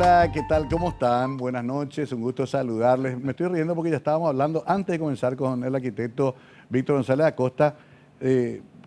Hola, ¿qué tal? ¿Cómo están? Buenas noches, un gusto saludarles. Me estoy riendo porque ya estábamos hablando antes de comenzar con el arquitecto Víctor González Acosta,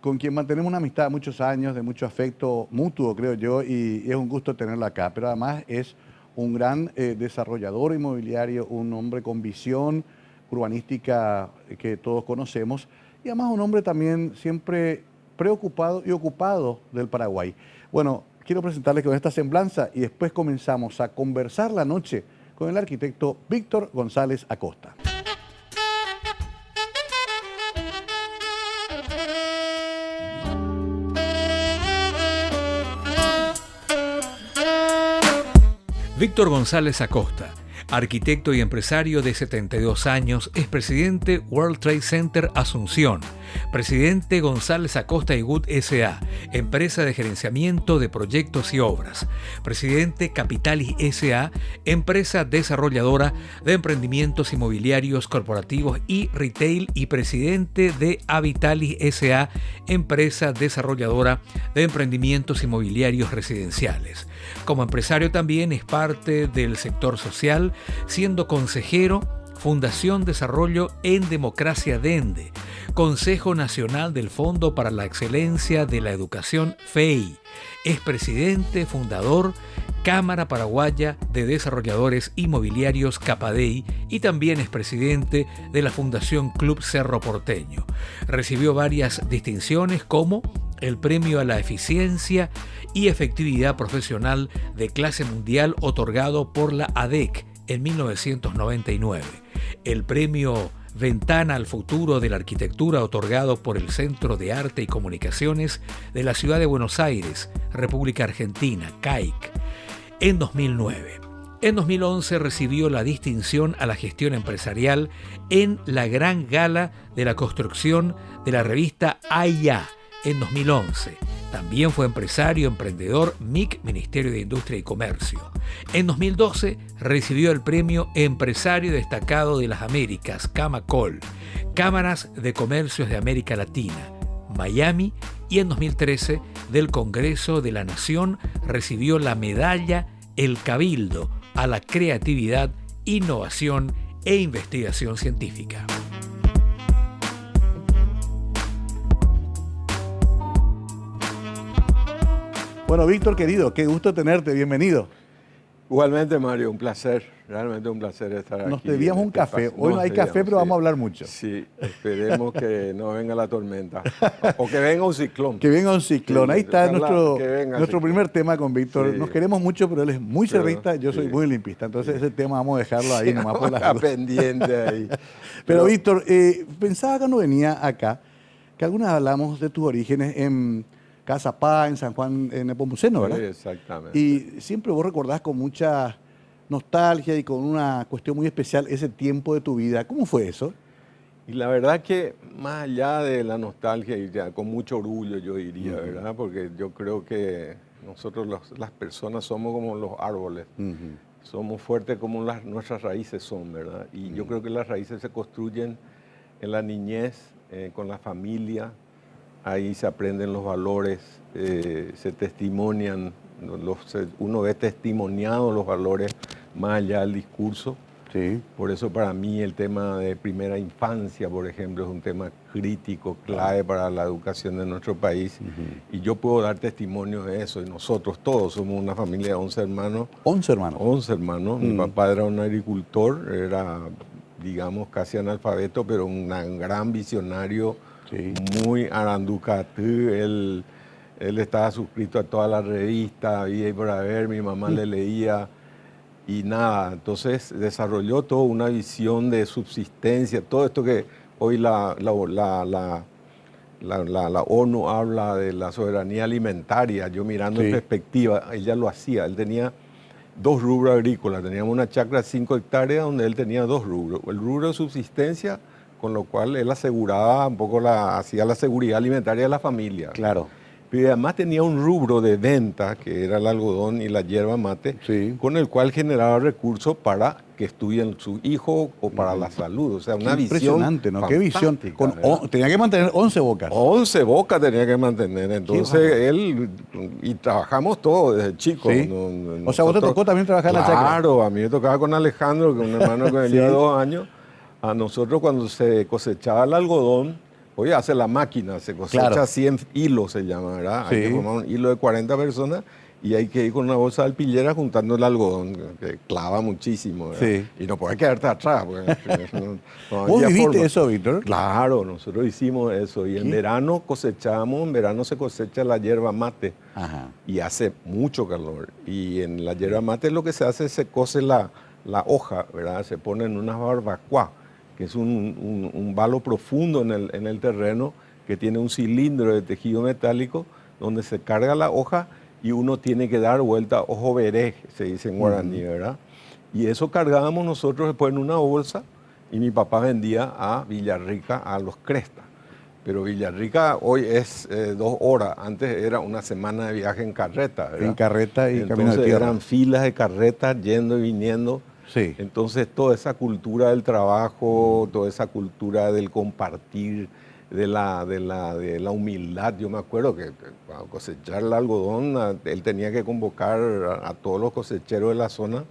con quien mantenemos una amistad de muchos años, de mucho afecto mutuo, creo yo, y es un gusto tenerlo acá. Pero además es un gran desarrollador inmobiliario, un hombre con visión urbanística que todos conocemos, y además un hombre también siempre preocupado y ocupado del Paraguay. Bueno, quiero presentarles con esta semblanza y después comenzamos a conversar la noche con el arquitecto Víctor González Acosta. Víctor González Acosta, arquitecto y empresario de 72 años, es presidente World Trade Center Asunción, presidente González Acosta y Good S.A., empresa de gerenciamiento de proyectos y obras, presidente Capitalis S.A., empresa desarrolladora de emprendimientos inmobiliarios corporativos y retail, y presidente de Habitalis S.A., empresa desarrolladora de emprendimientos inmobiliarios residenciales. Como empresario también es parte del sector social, siendo consejero Fundación Desarrollo en Democracia Dende, Consejo Nacional del Fondo para la Excelencia de la Educación FEI. Es presidente fundador Cámara Paraguaya de Desarrolladores Inmobiliarios Capadei y también es presidente de la Fundación Club Cerro Porteño. Recibió varias distinciones como el Premio a la Eficiencia y Efectividad Profesional de Clase Mundial otorgado por la ADEC en 1999, el Premio Ventana al Futuro de la Arquitectura otorgado por el Centro de Arte y Comunicaciones de la Ciudad de Buenos Aires, República Argentina, CAIC, en 2009. En 2011 recibió la distinción a la gestión empresarial en la Gran Gala de la Construcción de la revista AIA en 2011. También fue empresario, emprendedor, MIC, Ministerio de Industria y Comercio. En 2012 recibió el Premio Empresario Destacado de las Américas, Camacol, Cámaras de Comercios de América Latina, Miami, y en 2013 del Congreso de la Nación recibió la medalla El Cabildo a la creatividad, innovación e investigación científica. Bueno, Víctor, querido, qué gusto tenerte, bienvenido. Igualmente, Mario, un placer, realmente un placer estar aquí. Nos debíamos un café, hoy no hay café, pero vamos a hablar mucho. Sí, esperemos que no venga la tormenta, o que venga un ciclón. Que venga un ciclón, sí, ahí está nuestro primer tema con Víctor. Sí. Nos queremos mucho, pero él es muy cerrista, yo soy muy limpista, entonces ese tema vamos a dejarlo ahí nomás por las dudas. Pendiente ahí. Pero Víctor, pensaba cuando venía acá, que algunas hablamos de tus orígenes en Casa Paz, en San Juan, en Nepomuceno, ¿verdad? Sí, exactamente. Y siempre vos recordás con mucha nostalgia y con una cuestión muy especial ese tiempo de tu vida. ¿Cómo fue eso? Y la verdad que más allá de la nostalgia, y ya con mucho orgullo yo diría, ¿verdad? Porque yo creo que nosotros las personas somos como los árboles. Somos fuertes como nuestras raíces son, ¿verdad? Y yo creo que las raíces se construyen en la niñez, con la familia. Ahí se aprenden los valores, se testimonian, uno ve testimoniados los valores más allá del discurso. Sí. Por eso para mí el tema de primera infancia, por ejemplo, es un tema crítico, clave para la educación de nuestro país. Y yo puedo dar testimonio de eso. Y nosotros todos somos una familia de 11 hermanos. 11 hermanos. 11 hermanos. Mi papá era un agricultor, era, digamos, casi analfabeto, pero un gran visionario. Sí. Muy aranducatú, él estaba suscrito a todas las revistas, había y por haber, mi mamá le leía y nada, entonces desarrolló toda una visión de subsistencia, todo esto que hoy la ONU habla de la soberanía alimentaria, yo mirando en perspectiva, ella lo hacía, él tenía 2 rubros agrícolas, teníamos una chacra de 5 hectáreas donde él tenía 2 rubros, el rubro de subsistencia, con lo cual él aseguraba un poco hacía la seguridad alimentaria de la familia. Claro. Pero además tenía un rubro de venta, que era el algodón y la yerba mate, Sí. con el cual generaba recursos para que estudien su hijo o para la salud. O sea, una visión Impresionante, ¿no? Qué visión. fantástica, Tenía que mantener 11 bocas. 11 bocas tenía que mantener. Entonces él, y trabajamos todos desde chicos. Sí. O sea, vos te tocó también trabajar en la chacra. Claro, a mí me tocaba con Alejandro, que es un hermano que me lleva Sí. 2 años. A nosotros cuando se cosechaba el algodón, hoy hace la máquina, se cosecha Claro. 100 hilos, se llama, ¿verdad? Sí. Hay que formar un hilo de 40 personas y hay que ir con una bolsa de alpillera juntando el algodón, que clava muchísimo, ¿verdad? Sí. Y no puedes quedarte atrás. Porque no ¿Vos había viviste forma. eso, Víctor? Claro, nosotros hicimos eso. Y en ¿Qué? verano cosechamos, en verano se cosecha la yerba mate. Ajá. Y hace mucho calor. Y en la yerba mate lo que se hace es se cose la hoja, ¿verdad? Se pone en una barbacoa, que es un valo profundo en el terreno, que tiene un cilindro de tejido metálico, donde se carga la hoja y uno tiene que dar vuelta, ojo veré, se dice en guaraní, ¿verdad? Y eso cargábamos nosotros después en una bolsa, y mi papá vendía a Villarrica, a los Crestas. Pero Villarrica hoy es 2 horas, antes era una semana de viaje en carreta, ¿verdad? En carreta y camino de Entonces tierra. eran filas de carretas yendo y viniendo. Sí. Entonces toda esa cultura del trabajo, toda esa cultura del compartir, de la humildad. Yo me acuerdo que para cosechar el algodón, él tenía que convocar a todos los cosecheros de la zona,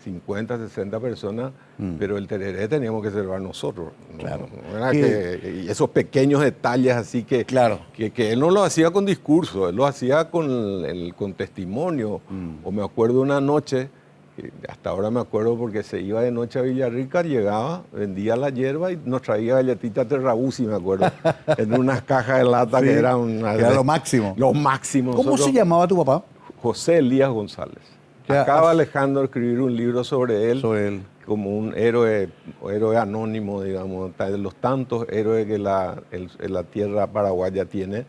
50, 60 personas, pero el tereré teníamos que servir nosotros. Claro. No era y esos pequeños detalles así que, Claro. que él no lo hacía con discurso, él lo hacía con testimonio. O me acuerdo una noche, hasta ahora me acuerdo porque se iba de noche a Villarrica, llegaba, vendía la hierba y nos traía galletitas Terrabuzzi, me acuerdo, en unas cajas de lata Sí, que eran que era lo máximo. Lo máximo. ¿Cómo Nosotros- se llamaba tu papá? José Elías González. Ya, Acaba Alejandro de escribir un libro sobre él, Sobre él. como un héroe anónimo, digamos, de los tantos héroes que la tierra paraguaya tiene.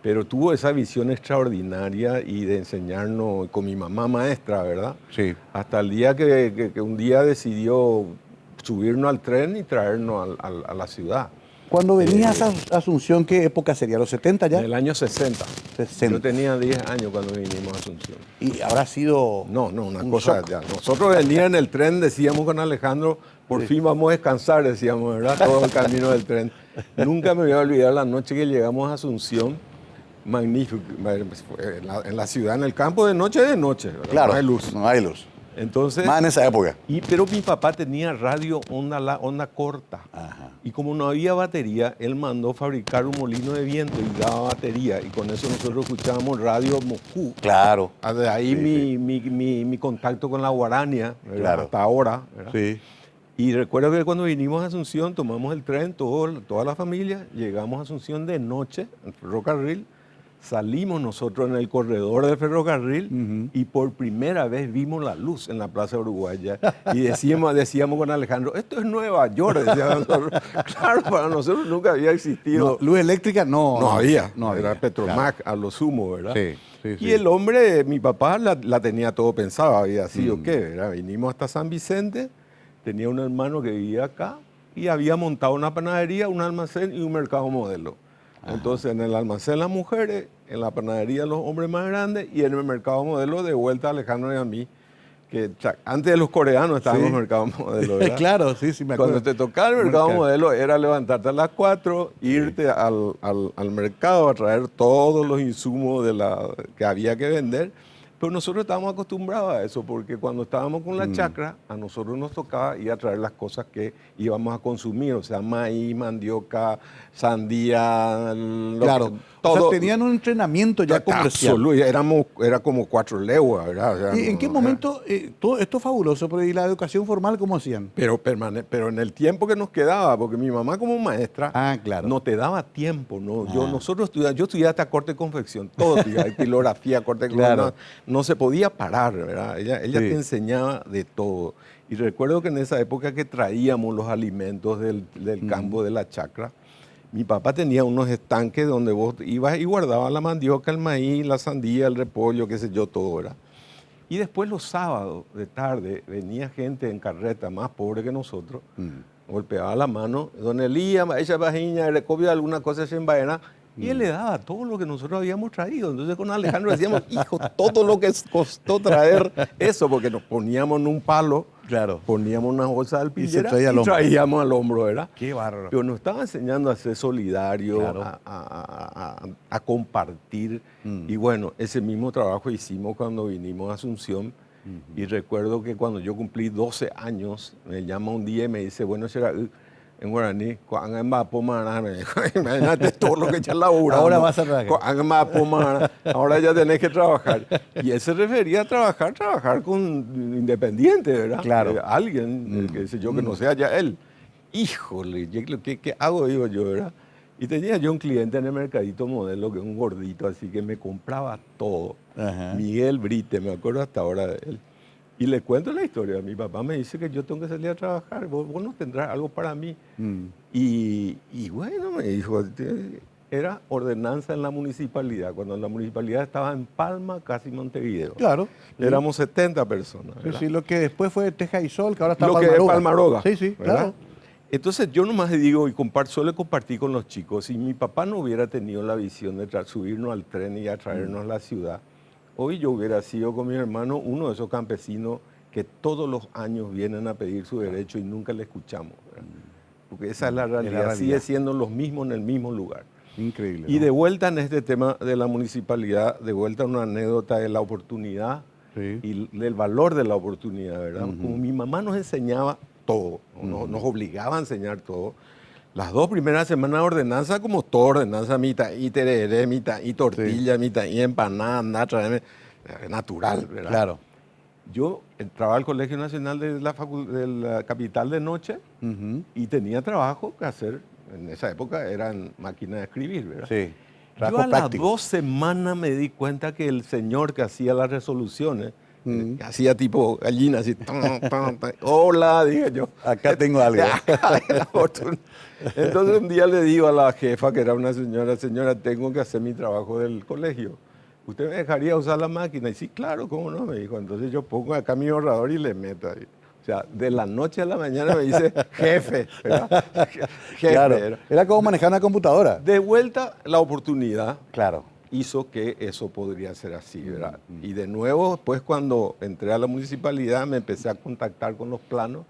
Pero tuvo esa visión extraordinaria y de enseñarnos con mi mamá maestra, ¿verdad? Sí. Hasta el día que un día decidió subirnos al tren y traernos a la ciudad. Cuando venías a Asunción, ¿qué época sería? ¿Los 70 ya? En el año 60. 60. Yo tenía 10 años cuando vinimos a Asunción. Y habrá sido... No, una un cosa shock. ya. Nosotros veníamos en el tren, decíamos con Alejandro, por fin vamos a descansar, decíamos, ¿verdad? Todo el camino del tren. Nunca me voy a olvidar la noche que llegamos a Asunción, magnífico, en la ciudad, en el campo, de noche, ¿verdad? Claro. No hay luz. No hay luz. Entonces, Más en esa época. pero mi papá tenía radio onda corta. Ajá. Y como no había batería, él mandó fabricar un molino de viento y daba batería. Y con eso nosotros escuchábamos radio Moscú. Claro. De ahí Sí, mi contacto con la guarania, ¿verdad? Claro. Hasta ahora. ¿verdad? Sí. Y recuerdo que cuando vinimos a Asunción, tomamos el tren, toda la familia, llegamos a Asunción de noche, en el ferrocarril, salimos nosotros en el corredor del ferrocarril y por primera vez vimos la luz en la Plaza Uruguaya. Y decíamos con Alejandro, esto es Nueva York, decíamos nosotros. Claro, para nosotros nunca había existido. No, luz eléctrica no. No había, No era había. Petromac a lo sumo, ¿verdad? Sí, sí, sí. Y el hombre, mi papá la tenía todo pensado, había sido qué, ¿verdad? Vinimos hasta San Vicente, tenía un hermano que vivía acá y había montado una panadería, un almacén y un mercado modelo. Entonces en el almacén las mujeres, en la panadería los hombres más grandes y en el mercado modelo de vuelta a Alejandro y a mí, que antes de los coreanos estábamos en el mercado modelo, ¿verdad? Claro, sí, sí, me acuerdo. Cuando te tocaba el mercado modelo era levantarte a las 4, irte al mercado a traer todos los insumos que había que vender. Pero nosotros estábamos acostumbrados a eso, porque cuando estábamos con la chacra, a nosotros nos tocaba ir a traer las cosas que íbamos a consumir, o sea, maíz, mandioca, sandía, Claro. todo. O sea, tenían un entrenamiento ya comercial. Absoluto, era como 4 leguas, ¿verdad? O sea, ¿Y en qué momento, todo esto es fabuloso, pero ¿y la educación formal cómo hacían? Pero en el tiempo que nos quedaba, porque mi mamá como maestra Claro. no te daba tiempo, ¿no? Yo estudiaba hasta corte de confección, todo, tipografía, corte de confección, Claro. no se podía parar, ¿verdad? Ella Sí. te enseñaba de todo. Y recuerdo que en esa época que traíamos los alimentos del campo de la chacra, mi papá tenía unos estanques donde vos ibas y guardabas la mandioca, el maíz, la sandía, el repollo, qué sé yo, todo, ¿verdad? Y después los sábados de tarde venía gente en carreta más pobre que nosotros, golpeaba la mano, don Elías, ella bajiña, recopia alguna cosa en vaina, Y él le daba todo lo que nosotros habíamos traído. Entonces con Alejandro decíamos, hijo, todo lo que costó traer eso, porque nos poníamos en un palo, Claro. poníamos una bolsa de alpillera traía al y hombro. traíamos al hombro, ¿verdad? Qué bárbaro. Pero nos estaba enseñando a ser solidario, Claro. a compartir. Y bueno, ese mismo trabajo hicimos cuando vinimos a Asunción. Y recuerdo que cuando yo cumplí 12 años, me llama un día y me dice, bueno, será en guaraní, imagínate todo lo que ya labura. Ahora vas a trabajar. Ahora ya tenés que trabajar. Y él se refería a trabajar con independiente, ¿verdad? Claro. Alguien, que sé yo, que no sea ya él. Híjole, ¿qué hago? Digo yo, ¿verdad? Y tenía yo un cliente en el Mercadito Modelo, que es un gordito, así que me compraba todo. Ajá. Miguel Brite, me acuerdo hasta ahora de él. Y le cuento la historia. Mi papá me dice que yo tengo que salir a trabajar, vos no tendrás algo para mí. Y bueno, me dijo, era ordenanza en la municipalidad, cuando la municipalidad estaba en Palma, casi Montevideo. Claro. Éramos 70 personas. Sí, ¿verdad? sí, lo que después fue Teja y Sol, que ahora está Lo que es Palmaroga. Sí, sí, ¿verdad? claro. Entonces yo nomás digo, y suelo compartir con los chicos, si mi papá no hubiera tenido la visión de subirnos al tren y a traernos a la ciudad, hoy yo hubiera sido con mi hermano uno de esos campesinos que todos los años vienen a pedir su derecho y nunca le escuchamos, ¿verdad? Porque esa es la realidad, sigue siendo los mismos en el mismo lugar. Increíble. Y ¿no? de vuelta en este tema de la municipalidad, de vuelta una anécdota de la oportunidad Sí. y del valor de la oportunidad, ¿verdad? Como mi mamá nos enseñaba todo, nos obligaba a enseñar todo. Las 2 primeras semanas de ordenanza, como toda ordenanza, mitad y tereré, mitad y tortilla, mitad y empanada, anda, tráeme, natural, ¿verdad? Claro. Yo entraba al Colegio Nacional de la capital de noche y tenía trabajo que hacer. En esa época eran máquinas de escribir, ¿verdad? Sí. Yo Trabajo a las práctico. 2 semanas me di cuenta que el señor que hacía las resoluciones, que hacía tipo gallina, así, hola, dije yo. Acá tengo algo. Entonces un día le digo a la jefa, que era una señora, tengo que hacer mi trabajo del colegio. ¿Usted me dejaría usar la máquina? Y sí, claro, ¿cómo no? Me dijo. Entonces yo pongo acá mi ahorrador y le meto ahí. O sea, de la noche a la mañana me dice jefe, ¿verdad? Jefe. Claro. Era como manejar una computadora. De vuelta, la oportunidad Claro. hizo que eso podría ser así, ¿verdad? Y de nuevo, pues cuando entré a la municipalidad me empecé a contactar con los planos.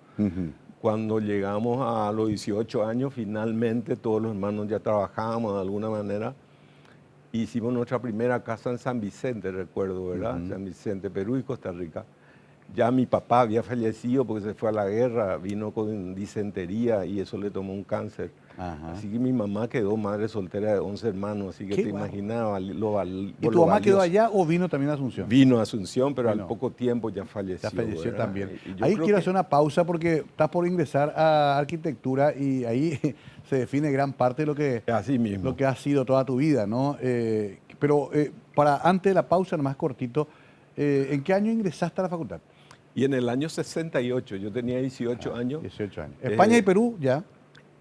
Cuando llegamos a los 18 años, finalmente todos los hermanos ya trabajábamos de alguna manera. Hicimos nuestra primera casa en San Vicente, recuerdo, ¿verdad? San Vicente, Perú y Costa Rica. Ya mi papá había fallecido porque se fue a la guerra, vino con disentería y eso le tomó un cáncer. Ajá. Así que mi mamá quedó madre soltera de 11 hermanos, así que Qué te guau. imaginabas ¿Y tu mamá quedó allá o vino también a Asunción? Vino a Asunción, pero Vino. al poco tiempo ya falleció. Ya falleció ¿verdad? también. Y yo Ahí creo quiero que- hacer una pausa porque estás por ingresar a arquitectura y ahí se define gran parte de Así mismo. lo que ha sido toda tu vida, ¿no? Pero para antes de la pausa, nomás cortito, ¿en qué año ingresaste a la facultad? Y en el año 68, yo tenía 18 años, 18 años. España y Perú, ya.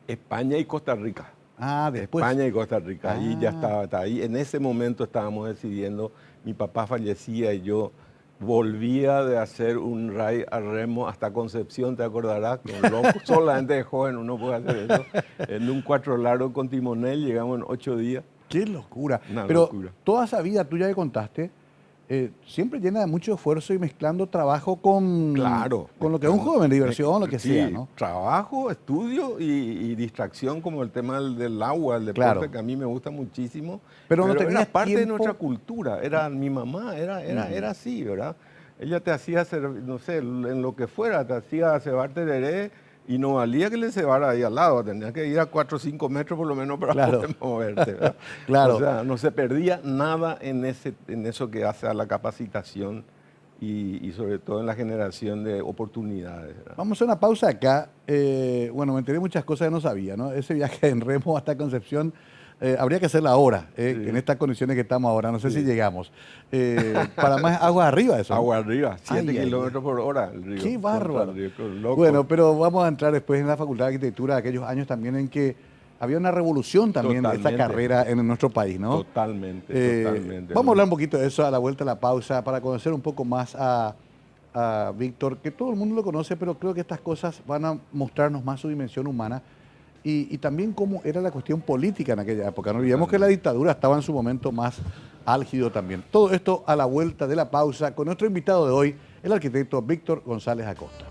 España y Costa Rica. Ah, después. España y Costa Rica. Ahí ya Ah. estaba ahí. En ese momento estábamos decidiendo, mi papá fallecía y yo volvía de hacer un raid a remo hasta Concepción, ¿te acordarás? Con loco, solamente de joven uno puede hacer eso. En un 4 largo con timonel, llegamos en 8 días. Qué locura. Una Pero locura. toda esa vida tuya que contaste, siempre llena de mucho esfuerzo y mezclando trabajo con, Claro. con lo que es un joven, diversión, lo que Sí, sea, ¿no? trabajo, estudio y distracción como el tema del agua, el deporte, Claro. que a mí me gusta muchísimo. Pero no era tenías parte de tiempo. nuestra cultura. Era mi mamá, era así, ¿verdad? Ella te hacía hacer, no sé, en lo que fuera, te hacía cebar tereré y no valía que le cebara ahí al lado, tenías que ir a 4 o 5 metros por lo menos para Claro. poder moverte, ¿verdad? Claro. O sea, no se perdía nada en eso que hace a la capacitación y sobre todo en la generación de oportunidades, ¿verdad? Vamos a hacer una pausa acá. Bueno, me enteré de muchas cosas que no sabía, ¿no? Ese viaje en remo hasta Concepción habría que hacerla ahora, Sí. en estas condiciones que estamos ahora. No sé si llegamos. Para más agua arriba eso. ¿no? Agua arriba, 7 Ay, ay, kilómetros por hora el río. Qué bárbaro. Contra el río, loco. Bueno, pero vamos a entrar después en la Facultad de Arquitectura, aquellos años también en que había una revolución también de esta Totalmente. carrera en nuestro país, ¿no? Totalmente, totalmente. Vamos a hablar un poquito de eso a la vuelta de la pausa para conocer un poco más a Víctor, que todo el mundo lo conoce, pero creo que estas cosas van a mostrarnos más su dimensión humana. y también cómo era la cuestión política en aquella época. No olvidemos que la dictadura estaba en su momento más álgido también. Todo esto a la vuelta de la pausa con nuestro invitado de hoy, el arquitecto Víctor González Acosta.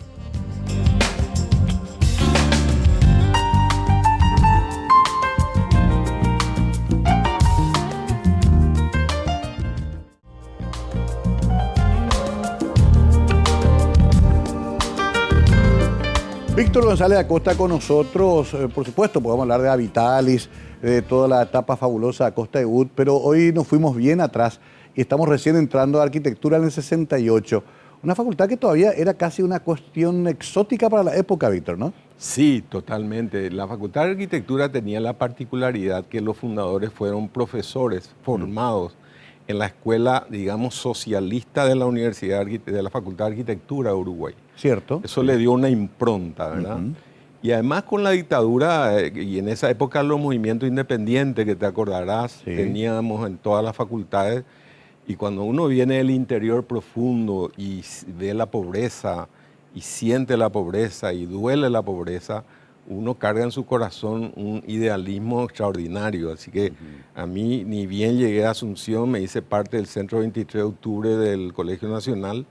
Víctor González Acosta con nosotros, por supuesto, podemos hablar de Habitalis, de toda la etapa fabulosa de Acosta y Wood, pero hoy nos fuimos bien atrás y estamos recién entrando a arquitectura en el 68. Una facultad que todavía era casi una cuestión exótica para la época, Víctor, ¿no? Sí, totalmente. La Facultad de Arquitectura tenía la particularidad que los fundadores fueron profesores formados en la escuela, digamos, socialista de la Universidad de la Facultad de Arquitectura de Uruguay. Cierto. Eso le dio una impronta, ¿verdad? Y además con la dictadura, y en esa época los movimientos independientes, que te acordarás, teníamos en todas las facultades, y cuando uno viene del interior profundo y ve la pobreza, y siente la pobreza, y duele la pobreza, uno carga en su corazón un idealismo extraordinario. Así que a mí, ni bien llegué a Asunción, me hice parte del Centro 23 de Octubre del Colegio Nacional,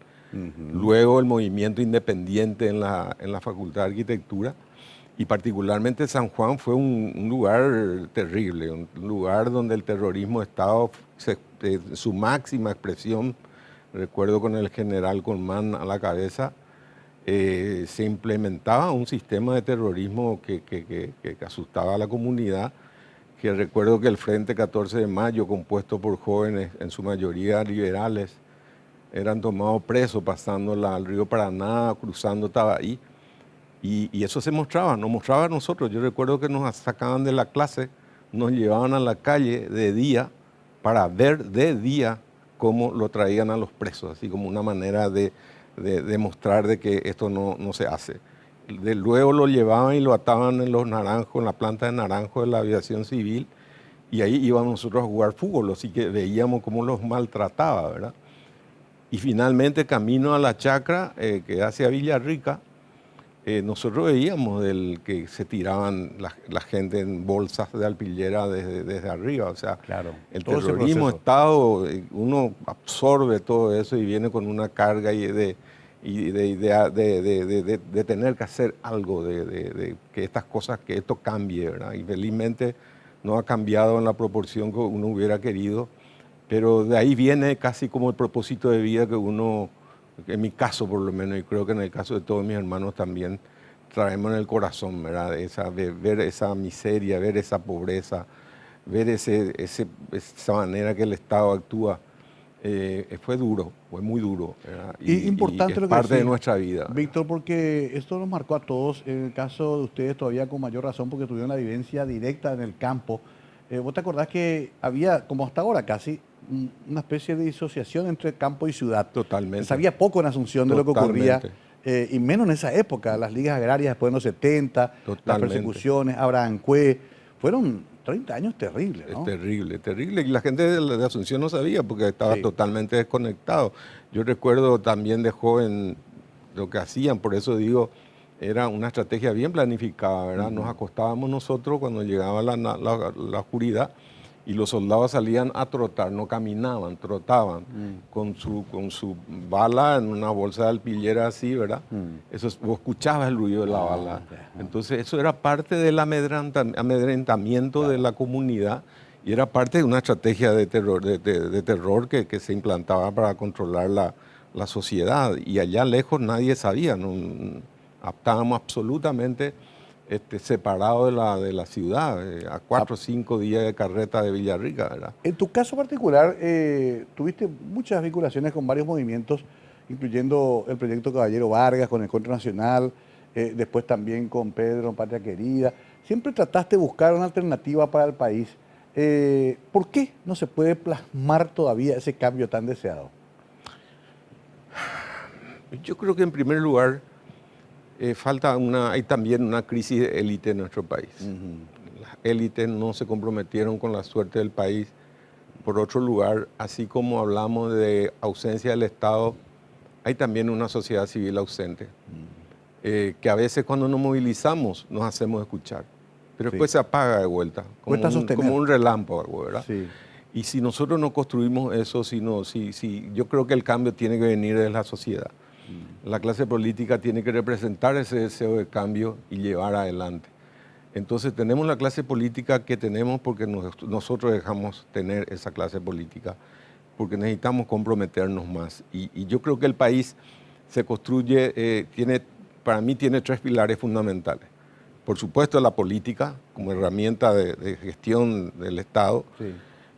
luego el movimiento independiente en la Facultad de Arquitectura, y particularmente San Juan fue un lugar terrible, un lugar donde el terrorismo estaba su máxima expresión. Recuerdo con el general Colmán a la cabeza, se implementaba un sistema de terrorismo que asustaba a la comunidad, que recuerdo que el Frente 14 de Mayo, compuesto por jóvenes, en su mayoría liberales, eran tomados presos pasando al río Paraná, cruzando Tabaí, y eso se mostraba, nos mostraba a nosotros. Yo recuerdo que nos sacaban de la clase, nos llevaban a la calle de día para ver de día cómo lo traían a los presos, así como una manera de demostrar de que esto no se hace. Luego lo llevaban y lo ataban en los naranjos, en la planta de naranjo de la aviación civil, y ahí íbamos nosotros a jugar fútbol, así que veíamos cómo los maltrataba, ¿verdad? Y finalmente, camino a la chacra, que hacia Villarrica, nosotros veíamos que se tiraban la gente en bolsas de alpillera desde arriba. O sea, claro, el terrorismo Estado, uno absorbe todo eso y viene con una carga de tener que hacer algo, de que estas cosas, que esto cambie, ¿verdad? Y felizmente no ha cambiado en la proporción que uno hubiera querido, pero de ahí viene casi como el propósito de vida que uno, en mi caso por lo menos, y creo que en el caso de todos mis hermanos también, traemos en el corazón, ¿verdad? Ver esa miseria, ver esa pobreza, ver esa manera que el Estado actúa. Fue duro, fue muy duro, ¿verdad? Y importante es lo que parte de decís, nuestra vida. Víctor, porque esto nos marcó a todos, en el caso de ustedes todavía con mayor razón, porque tuvieron la vivencia directa en el campo. ¿Vos te acordás que había, como hasta ahora casi, una especie de disociación entre campo y ciudad? Totalmente. Sabía poco en Asunción de lo que ocurría, y menos en esa época, las ligas agrarias después de los 70, las persecuciones, Abraham Cue, fueron 30 años terribles, ¿no? Es terrible, terrible. Y la gente de Asunción no sabía porque estaba totalmente desconectado. Yo recuerdo también de joven lo que hacían, por eso digo, era una estrategia bien planificada, ¿verdad? Nos acostábamos nosotros cuando llegaba la oscuridad y los soldados salían a trotar, no caminaban, trotaban con su bala en una bolsa de alpillera así, ¿verdad? Eso, vos escuchabas el ruido de la bala. Entonces eso era parte del amedrentamiento de la comunidad y era parte de una estrategia de terror que se implantaba para controlar la sociedad. Y allá lejos nadie sabía, estábamos absolutamente separados de la ciudad, a 4 o 5 días de carreta de Villarrica, ¿verdad? En tu caso particular, tuviste muchas vinculaciones con varios movimientos, incluyendo el proyecto Caballero Vargas, con el Encuentro Nacional, después también con Pedro en Patria Querida. Siempre trataste de buscar una alternativa para el país. ¿Por qué no se puede plasmar todavía ese cambio tan deseado? Yo creo que en primer lugar hay también una crisis de élite en nuestro país. Las élites no se comprometieron con la suerte del país. Por otro lugar, así como hablamos de ausencia del Estado, hay también una sociedad civil ausente, que a veces cuando nos movilizamos nos hacemos escuchar. pero después se apaga de vuelta, Cuesta sostener. como un relámpago, ¿verdad? Sí. Y si nosotros no construimos eso, yo creo que el cambio tiene que venir de la sociedad. La clase política tiene que representar ese deseo de cambio y llevar adelante. Entonces tenemos la clase política que tenemos porque nosotros dejamos tener esa clase política, porque necesitamos comprometernos más. Y yo creo que el país se construye, para mí tiene 3 pilares fundamentales. Por supuesto la política como herramienta de gestión del Estado, Sí.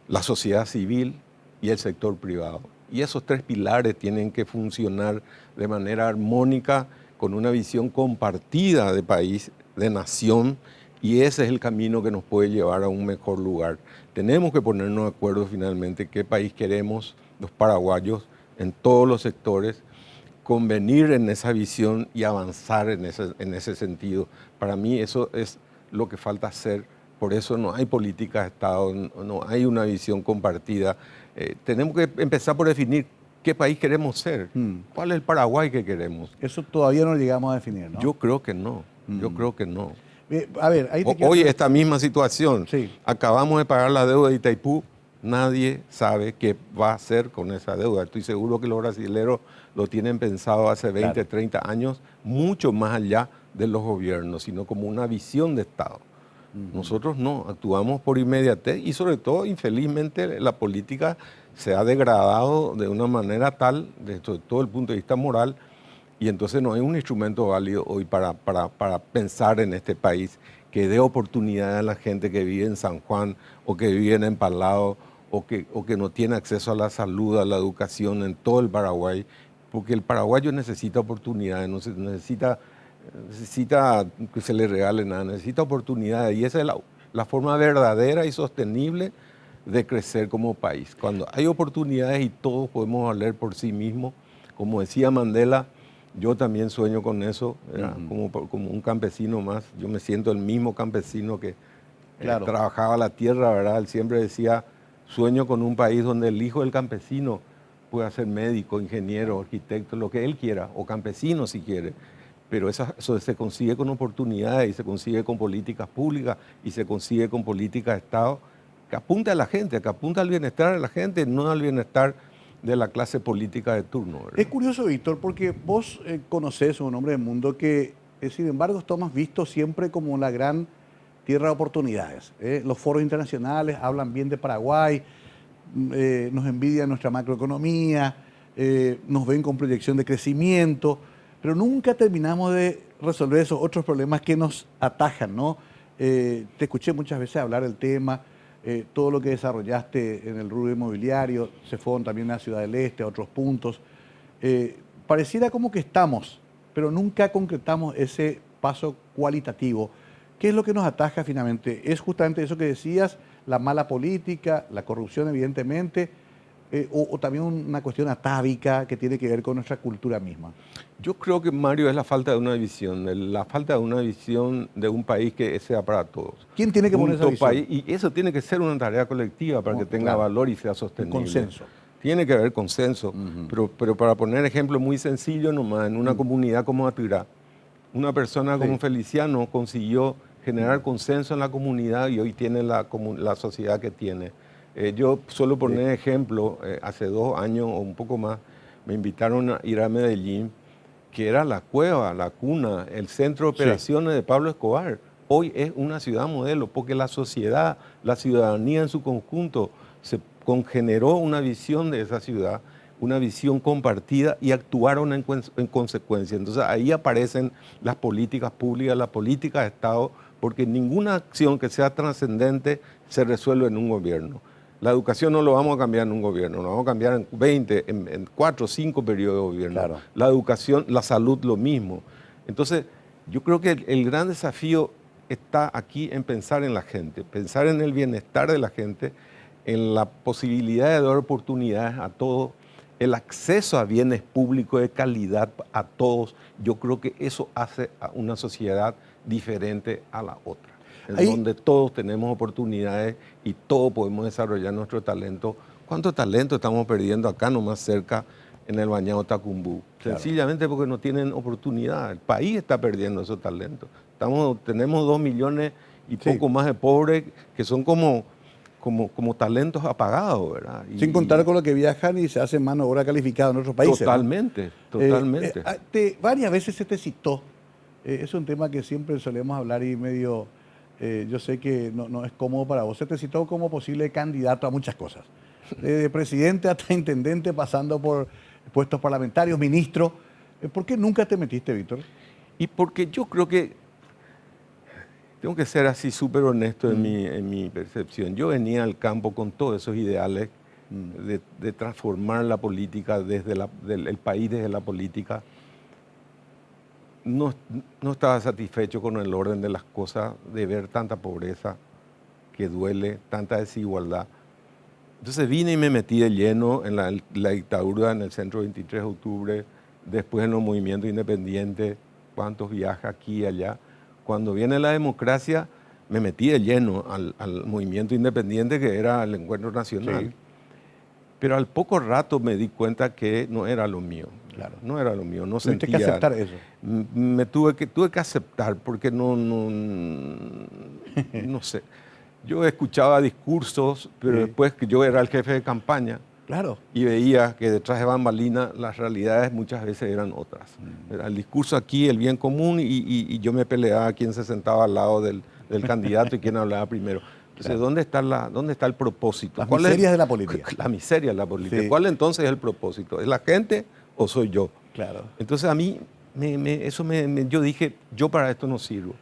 la sociedad civil y el sector privado. Y esos 3 pilares tienen que funcionar de manera armónica, con una visión compartida de país, de nación, y ese es el camino que nos puede llevar a un mejor lugar. Tenemos que ponernos de acuerdo finalmente qué país queremos los paraguayos en todos los sectores, convenir en esa visión y avanzar en ese sentido. Para mí eso es lo que falta hacer. Por eso no hay política de Estado, no hay una visión compartida. Tenemos que empezar por definir qué país queremos ser, cuál es el Paraguay que queremos. Eso todavía no llegamos a definir, ¿no? Yo creo que no, yo creo que no. A ver, ahí te Hoy esta misma situación, Sí. acabamos de pagar la deuda de Itaipú, nadie sabe qué va a hacer con esa deuda. Estoy seguro que los brasileños lo tienen pensado hace 20, Claro. 30 años, mucho más allá de los gobiernos, sino como una visión de Estado. Nosotros no, actuamos por inmediatez y sobre todo, infelizmente, la política se ha degradado de una manera tal, desde todo el punto de vista moral, y entonces no hay un instrumento válido hoy para pensar en este país que dé oportunidad a la gente que vive en San Juan o que vive en Empalado o que no tiene acceso a la salud, a la educación en todo el Paraguay, porque el paraguayo necesita oportunidades, necesita que se le regale nada, necesita oportunidades y esa es la forma verdadera y sostenible de crecer como país. Cuando hay oportunidades y todos podemos valer por sí mismos, como decía Mandela, yo también sueño con eso, como un campesino más, yo me siento el mismo campesino que Claro. trabajaba la tierra, ¿verdad? Él siempre decía, sueño con un país donde el hijo del campesino pueda ser médico, ingeniero, arquitecto, lo que él quiera, o campesino si quiere. Pero eso se consigue con oportunidades y se consigue con políticas públicas y se consigue con políticas de Estado que apunta a la gente, que apunta al bienestar de la gente, no al bienestar de la clase política de turno, ¿verdad? Es curioso, Víctor, porque vos conocés un hombre del mundo que, sin embargo, estamos vistos siempre como la gran tierra de oportunidades. Los foros internacionales hablan bien de Paraguay, nos envidian nuestra macroeconomía, nos ven con proyección de crecimiento, pero nunca terminamos de resolver esos otros problemas que nos atajan, ¿no? Te escuché muchas veces hablar del tema, todo lo que desarrollaste en el rubro inmobiliario, se fueron también a Ciudad del Este, a otros puntos. Pareciera como que estamos, pero nunca concretamos ese paso cualitativo. ¿Qué es lo que nos ataja finalmente? ¿Es justamente eso que decías, la mala política, la corrupción evidentemente, o también una cuestión atávica que tiene que ver con nuestra cultura misma? Yo creo que, Mario, es la falta de una visión, la falta de una visión de un país que sea para todos. ¿Quién tiene que poner esa visión? Y eso tiene que ser una tarea colectiva para que tenga valor y sea sostenible. Un consenso. Tiene que haber consenso, pero para poner ejemplo muy sencillo nomás, en una comunidad como Atirá, una persona como Feliciano consiguió generar consenso en la comunidad y hoy tiene la sociedad que tiene. Yo suelo poner ejemplo, hace 2 años o un poco más, me invitaron a ir a Medellín, que era la cueva, la cuna, el centro de operaciones de Pablo Escobar. Hoy es una ciudad modelo porque la sociedad, la ciudadanía en su conjunto se generó una visión de esa ciudad, una visión compartida y actuaron en consecuencia. Entonces ahí aparecen las políticas públicas, las políticas de Estado, porque ninguna acción que sea trascendente se resuelve en un gobierno. La educación no lo vamos a cambiar en un gobierno, lo vamos a cambiar en 20, en 4 o 5 periodos de gobierno. Claro. La educación, la salud, lo mismo. Entonces, yo creo que el gran desafío está aquí en pensar en la gente, pensar en el bienestar de la gente, en la posibilidad de dar oportunidades a todos, el acceso a bienes públicos de calidad a todos. Yo creo que eso hace a una sociedad diferente a la otra, en donde todos tenemos oportunidades y todos podemos desarrollar nuestro talento. ¿Cuánto talento estamos perdiendo acá nomás cerca en el Bañado Tacumbú? Claro. Sencillamente porque no tienen oportunidad. El país está perdiendo esos talentos. Tenemos 2,5 millones y Sí. poco más de pobres, que son como talentos apagados, ¿verdad? Sin contar con lo que viajan y se hacen mano de obra calificada en otros países, ¿no? Totalmente, totalmente. Varias veces se te citó, es un tema que siempre solemos hablar y medio, yo sé que no es cómodo para vos, se te citó como posible candidato a muchas cosas, de presidente hasta intendente, pasando por puestos parlamentarios, ministro. ¿Por qué nunca te metiste, Víctor? Y porque yo creo que tengo que ser así súper honesto en mi percepción. Yo venía al campo con todos esos ideales de transformar la política desde el país desde la política. No estaba satisfecho con el orden de las cosas, de ver tanta pobreza que duele, tanta desigualdad. Entonces vine y me metí de lleno en la dictadura en el Centro 23 de Octubre, después en los movimientos independientes, cuántos viajes aquí y allá. Cuando viene la democracia, me metí de lleno al movimiento independiente que era el Encuentro Nacional. Sí. Pero al poco rato me di cuenta que no era lo mío. Claro. No era lo mío, no Tuviste sentía. que aceptar eso. Tuve que aceptar porque no sé. Yo escuchaba discursos, pero Sí. después que yo era el jefe de campaña Claro. y veía que detrás de bambalinas las realidades muchas veces eran otras. Era el discurso aquí, el bien común, y yo me peleaba quién se sentaba al lado del candidato y quién hablaba primero. Entonces, Claro. ¿dónde está el propósito? Las ¿Cuál es? miserias de la política. La miseria de la política. Sí. ¿Cuál entonces es el propósito? ¿Es la gente o soy yo? Claro. Entonces a mí, yo dije, yo para esto no sirvo.